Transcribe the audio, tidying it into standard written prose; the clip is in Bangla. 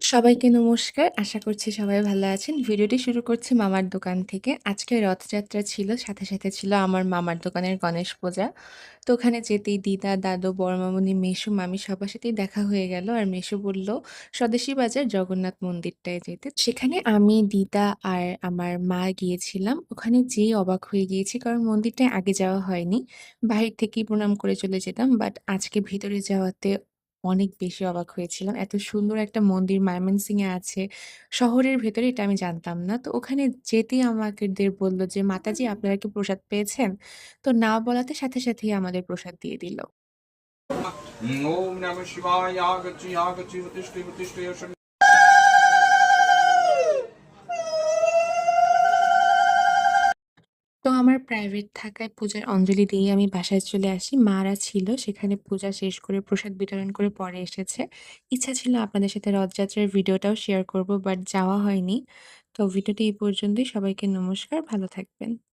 সবাইকে নমস্কার। আশা করছি সবাই ভালো আছেন। ভিডিওটি শুরু করছি মামার দোকান থেকে। আজকে রথযাত্রা ছিল, সাথে ছিল আমার মামার দোকানের গণেশ পূজা। তো ওখানে যেতেই দিদা, দাদু, বড় মামুনি, মেসো, মামি সবার সাথেই দেখা হয়ে গেল। আর মেসো বলল স্বদেশী বাজার জগন্নাথ মন্দিরটায় যেতে। সেখানে আমি, দিদা আর আমার মা গিয়েছিলাম। ওখানে যেয়ে অবাক হয়ে গিয়েছি কারণ মন্দিরটায় আগে যাওয়া হয়নি। বাহির থেকেই প্রণাম করে চলে যেতাম। বাট আজকে ভেতরে যাওয়াতে অনেক বেশি অবাক হয়েছিলাম। এত সুন্দর একটা মন্দির ময়মনসিংহে আছে। শহরের ভেতরে এটা আমি জানতাম না। তো ওখানে যেতেই আমাদের বলল যে, "মাতাজি আপনারা কি প্রসাদ পেয়েছেন?" তো না বলাতে সাথেই আমাদের প্রসাদ দিয়ে দিল। ওম নমঃ শিবায় আগচ্ছি আগচ্ছি উত্তিষ্ঠে উত্তিষ্ঠে তো আমার প্রাইভেট থাকায় পূজার অঞ্জলি দিয়ে আমি বাসায় চলে আসি। মারা ছিল সেখানে পূজা শেষ করে প্রসাদ বিতরণ করে পরে এসেছে। ইচ্ছা ছিল আপনাদের সাথে রথযাত্রার ভিডিওটাও শেয়ার করব বাট যাওয়া হয়নি। তো ভিডিওটি এই পর্যন্তই। সবাইকে নমস্কার, ভালো থাকবেন।